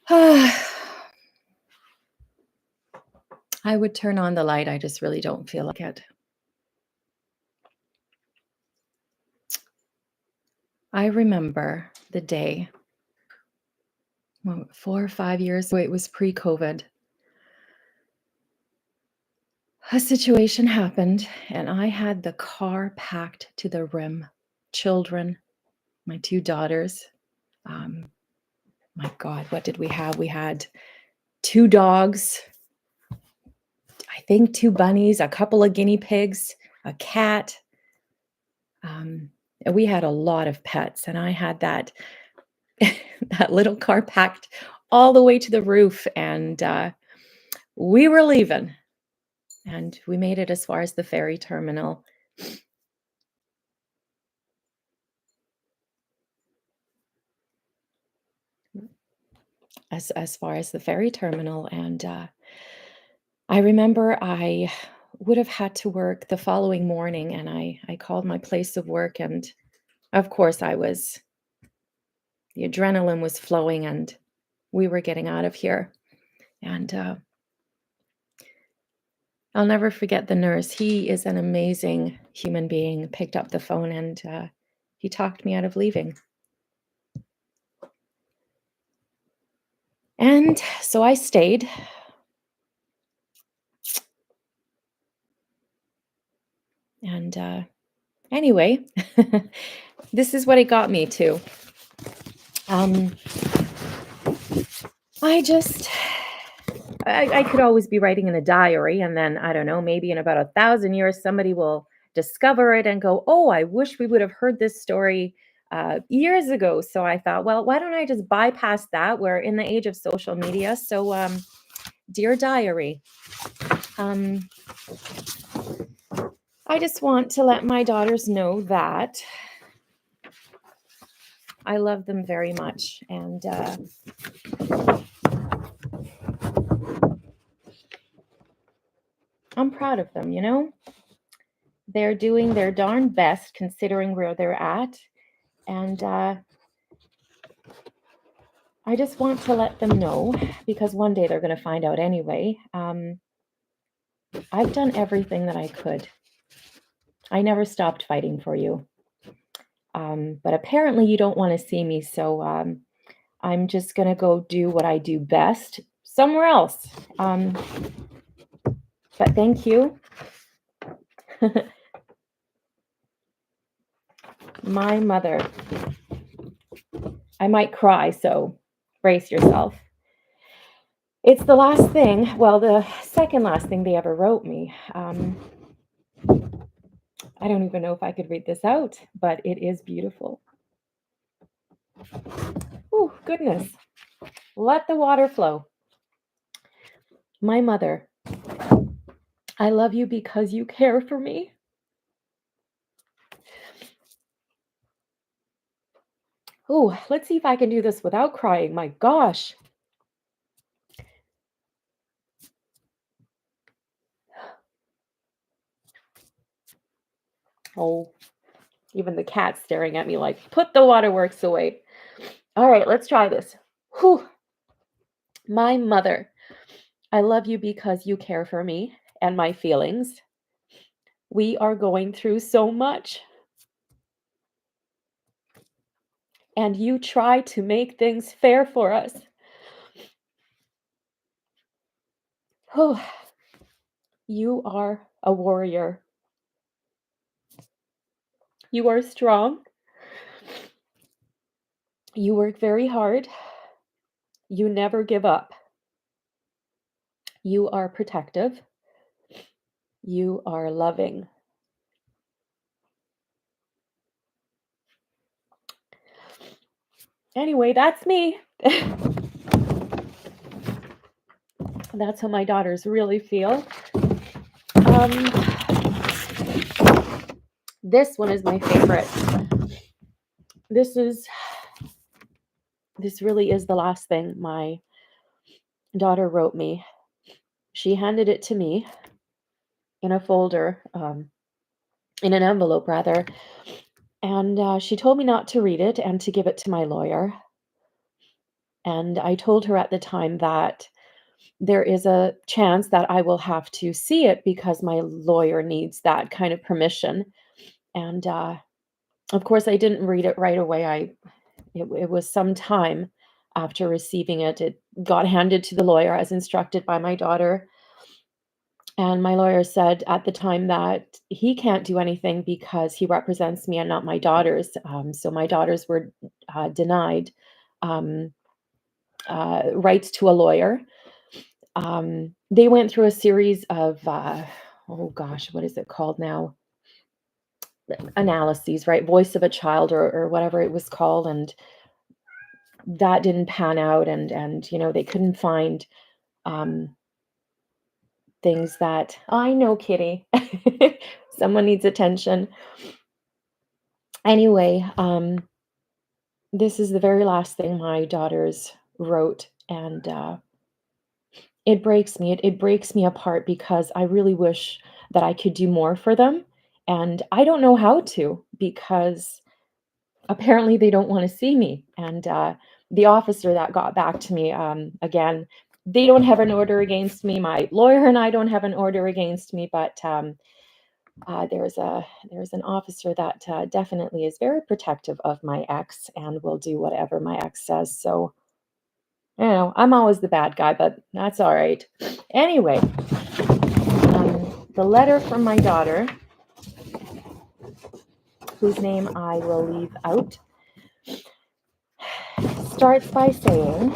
I would turn on the light. I just really don't feel like it. I remember the day, 4 or 5 years ago, it was pre-COVID. A situation happened, and I had the car packed to the rim. Children, my two daughters. Um, my God, what did we have? We had two dogs, I think two bunnies, a couple of guinea pigs, a cat. And we had a lot of pets, and I had that that little car packed all the way to the roof, and we were leaving, and we made it as far as the ferry terminal. As far as the ferry terminal, and I remember I would have had to work the following morning, and I called my place of work, and of course the adrenaline was flowing, and we were getting out of here. And I'll never forget the nurse. He is an amazing human being. Picked up the phone, and he talked me out of leaving. And so I stayed. And anyway, this is what it got me to. I could always be writing in a diary, and then, I don't know, maybe in about 1,000 years, somebody will discover it and go, oh, I wish we would have heard this story years ago. So I thought, well, why don't I just bypass that? We're in the age of social media. So, dear diary, I just want to let my daughters know that I love them very much. And I'm proud of them, They're doing their darn best considering where they're at. And I just want to let them know, because one day they're going to find out anyway. I've done everything that I could. I never stopped fighting for you. But apparently you don't want to see me. So I'm just going to go do what I do best somewhere else. But thank you. My mother. I might cry, so brace yourself. It's the last thing, well, the second last thing they ever wrote me. I don't even know if I could read this out, but it is beautiful. Oh, goodness. Let the water flow. My mother, I love you because you care for me. Oh, let's see if I can do this without crying. My gosh. Oh, even the cat's staring at me like, put the waterworks away. All right, let's try this. Whew. My mother, I love you because you care for me and my feelings. We are going through so much. And you try to make things fair for us. Oh, you are a warrior. You are strong. You work very hard. You never give up. You are protective. You are loving. Anyway, that's me. That's how my daughters really feel. This one is my favorite. This really is the last thing my daughter wrote me. She handed it to me in a folder, in an envelope rather, and she told me not to read it and to give it to my lawyer. And I told her at the time that there is a chance that I will have to see it because my lawyer needs that kind of permission. And of course, I didn't read it right away. It was some time after receiving it. It got handed to the lawyer as instructed by my daughter. And my lawyer said at the time that he can't do anything because he represents me and not my daughters. So my daughters were denied um, rights to a lawyer. They went through a series of, oh gosh, what is it called now? Analyses, right? Voice of a child or whatever it was called. And that didn't pan out. And they couldn't find um, things that, I know, Kitty, someone needs attention. Anyway, this is the very last thing my daughters wrote, and it breaks me. It breaks me apart because I really wish that I could do more for them, and I don't know how to because apparently they don't want to see me. And the officer that got back to me, again, they don't have an order against me. My lawyer and I don't have an order against me, but there's an officer that definitely is very protective of my ex and will do whatever my ex says. So, I'm always the bad guy, but that's all right. Anyway, the letter from my daughter, whose name I will leave out, starts by saying,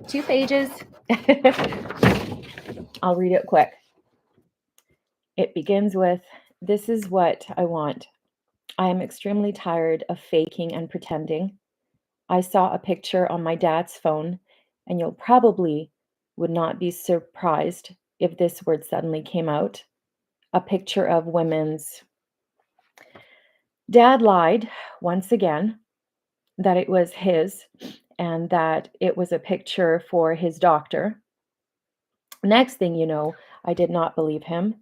2 pages. I'll read it quick. It begins with, "This is what I want. I am extremely tired of faking and pretending. I saw a picture on my dad's phone, and you'll probably would not be surprised if this word suddenly came out. A picture of women's. Dad lied once again that it was his and that it was a picture for his doctor. Next thing you know, I did not believe him.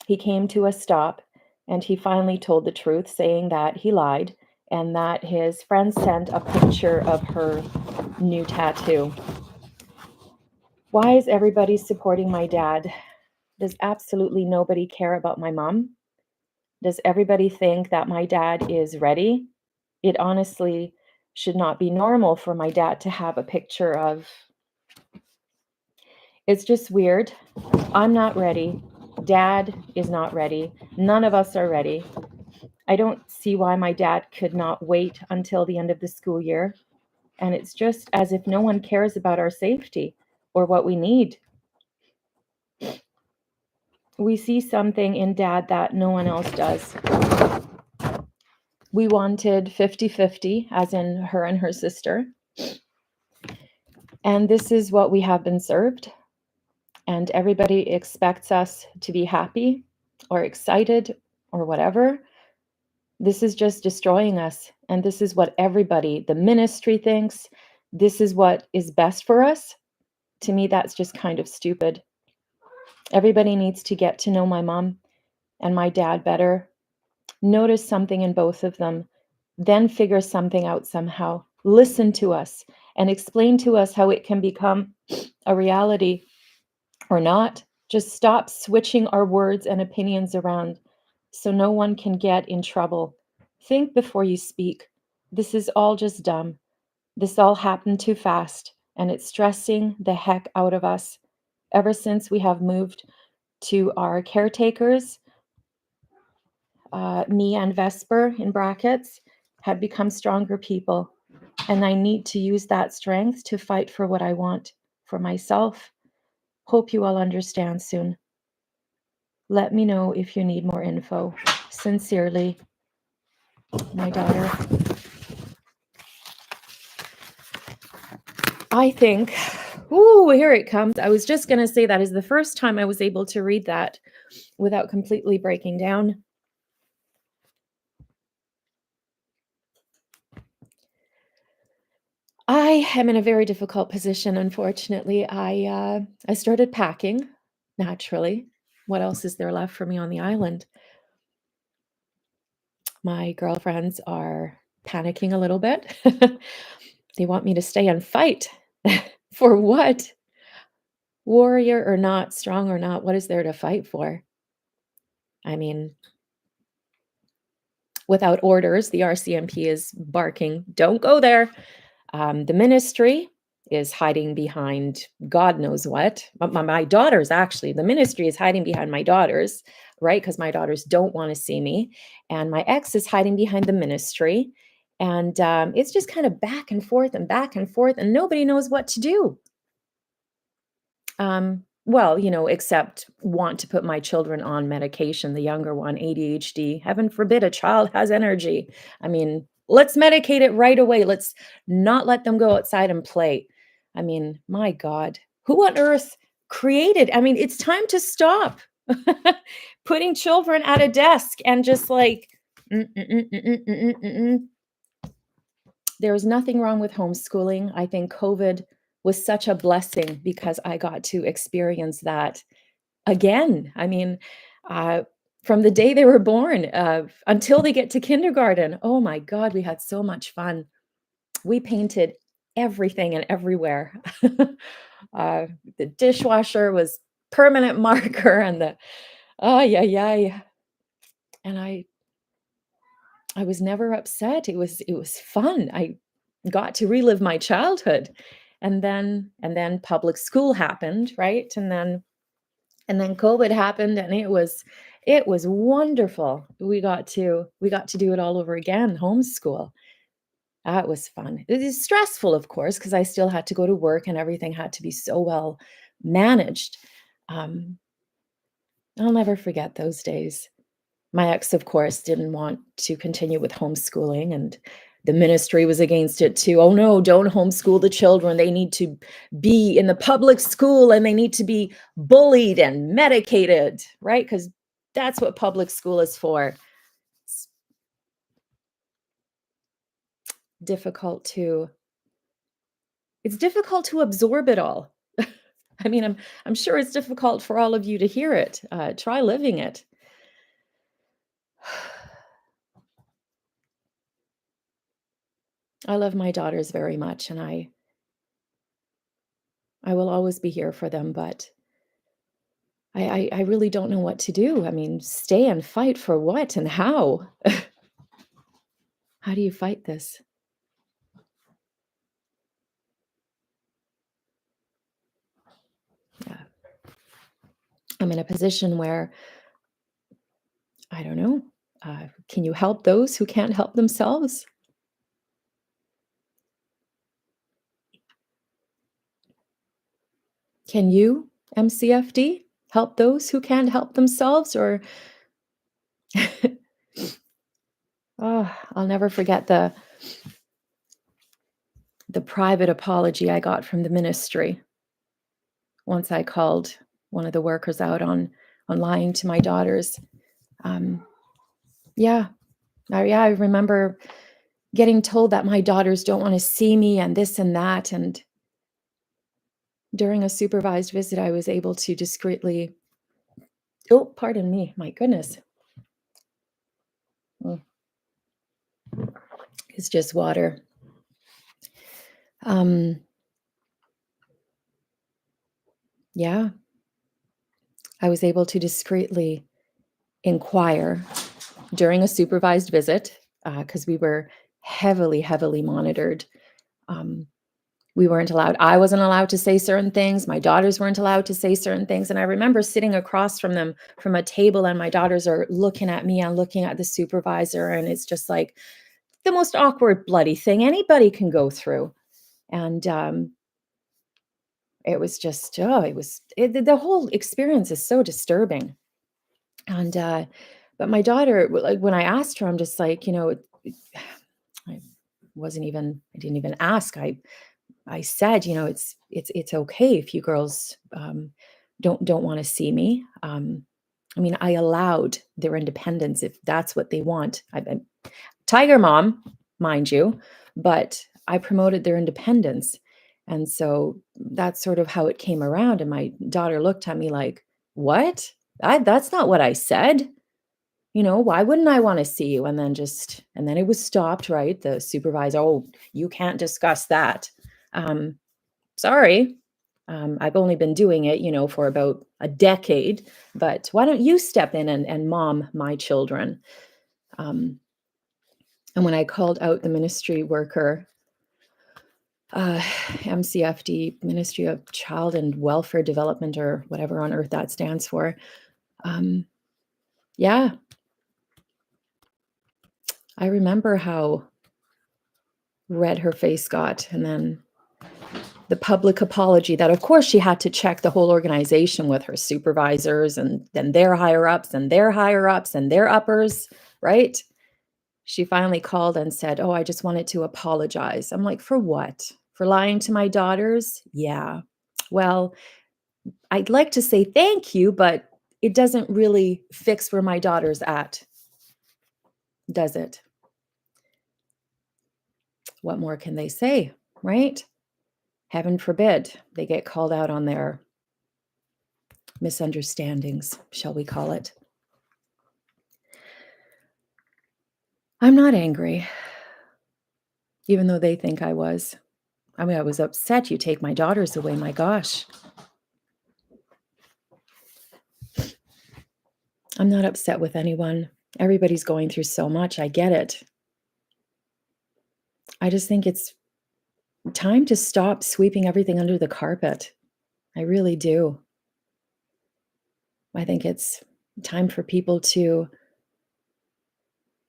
He came to a stop and he finally told the truth, saying that he lied and that his friend sent a picture of her new tattoo. Why is everybody supporting my dad? Does absolutely nobody care about my mom? Does everybody think that my dad is ready? It honestly should not be normal for my dad to have a picture of. It's just weird. I'm not ready. Dad is not ready. None of us are ready. I don't see why my dad could not wait until the end of the school year. And it's just as if no one cares about our safety or what we need. We see something in Dad that no one else does. We wanted 50-50, as in her and her sister. And this is what we have been served. And everybody expects us to be happy or excited or whatever. This is just destroying us. And this is what everybody, the ministry thinks. This is what is best for us. To me, that's just kind of stupid. Everybody needs to get to know my mom and my dad better. Notice something in both of them. Then figure something out somehow. Listen to us and explain to us how it can become a reality or not. Just stop switching our words and opinions around so no one can get in trouble. Think before you speak. This is all just dumb. This all happened too fast, and it's stressing the heck out of us. Ever since we have moved to our caretakers, me and Vesper, in brackets, had become stronger people. And I need to use that strength to fight for what I want for myself. Hope you all understand soon. Let me know if you need more info. Sincerely, my daughter." I think, ooh, here it comes. I was just going to say that is the first time I was able to read that without completely breaking down. I am in a very difficult position, unfortunately. I started packing, naturally. What else is there left for me on the island? My girlfriends are panicking a little bit. They want me to stay and fight. For what? Warrior or not, strong or not, what is there to fight for? I mean, without orders, the RCMP is barking, "Don't go there." The ministry is hiding behind God knows what. My daughters, actually, the ministry is hiding behind my daughters, right? Because my daughters don't want to see me. And my ex is hiding behind the ministry. And it's just kind of back and forth, and nobody knows what to do. Well, except want to put my children on medication, the younger one, ADHD. Heaven forbid a child has energy. I mean, let's medicate it right away. Let's not let them go outside and play. I mean, my God, who on earth created? I mean, it's time to stop putting children at a desk and just like, mm, mm, mm, mm, mm, mm, mm, mm, mm. There's nothing wrong with homeschooling. I think COVID was such a blessing because I got to experience that again. I mean, uh, from the day they were born until they get to kindergarten. Oh my God, we had so much fun. We painted everything and everywhere. uh, the dishwasher was permanent marker, and the oh yeah yeah, and I was never upset. It was fun. I got to relive my childhood. And then public school happened, right? And then COVID happened, and it was wonderful. We got to do it all over again, homeschool. That was fun. It is stressful, of course, because I still had to go to work and everything had to be so well managed. Um, I'll never forget those days. My ex, of course, didn't want to continue with homeschooling, and the ministry was against it too. "Oh no, don't homeschool the children. They need to be in the public school and they need to be bullied and medicated," right? Because that's what public school is for. It's difficult to it's difficult to absorb it all. I mean, I'm sure it's difficult for all of you to hear it. Try living it. I love my daughters very much, and I will always be here for them, but I really don't know what to do. I mean, stay and fight for what and how? How do you fight this? Yeah. I'm in a position where I don't know. Can you help those who can't help themselves? Can you, MCFD, help those who can't help themselves? Or oh, I'll never forget the private apology I got from the ministry once I called one of the workers out on lying to my daughters. Um, yeah, I remember getting told that my daughters don't want to see me and this and that. And during a supervised visit, I was able to discreetly, oh, pardon me, my goodness, mm, it's just water. Um, yeah, I was able to discreetly inquire during a supervised visit because we were heavily, heavily monitored. Um, we weren't allowed, I wasn't allowed to say certain things. My daughters weren't allowed to say certain things. And I remember sitting across from them from a table, and my daughters are looking at me and looking at the supervisor. And it's just like the most awkward, bloody thing anybody can go through. And it was just, oh, the whole experience is so disturbing. And, but my daughter, like when I asked her, I'm just like, I I didn't even ask. I said, it's okay if you girls don't want to see me. I mean, I allowed their independence if that's what they want. I'm tiger mom, mind you, but I promoted their independence. And so that's sort of how it came around. And my daughter looked at me like, "What? That's not what I said." Why wouldn't I want to see you? And then it was stopped, right? The supervisor, oh, you can't discuss that. Um, Sorry. I've only been doing it, for about a decade, but why don't you step in and mom my children? Um, and when I called out the ministry worker, MCFD, Ministry of Child and Welfare Development, or whatever on earth that stands for, um, yeah, I remember how red her face got. And then the public apology that, of course, she had to check the whole organization with her supervisors and then their higher ups and their higher ups and their uppers, right? She finally called and said, "Oh, I just wanted to apologize." I'm like, "For what? For lying to my daughters?" Yeah. Well, I'd like to say thank you, but it doesn't really fix where my daughter's at, does it? What more can they say, right? Heaven forbid they get called out on their misunderstandings, shall we call it. I'm not angry, even though they think I was. I mean, I was upset you take my daughters away, my gosh. I'm not upset with anyone. Everybody's going through so much, I get it. I just think it's time to stop sweeping everything under the carpet. I really do. I think it's time for people to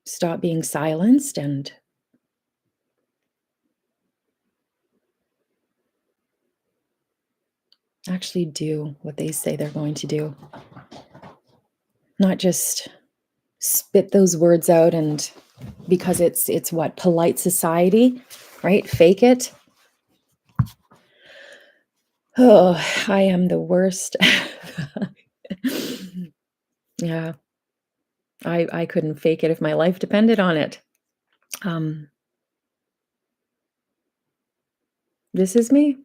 stop being silenced and actually do what they say they're going to do. Not just spit those words out and because it's what polite society, right? Fake it. Oh, I am the worst. Yeah, I couldn't fake it if my life depended on it. Um, this is me.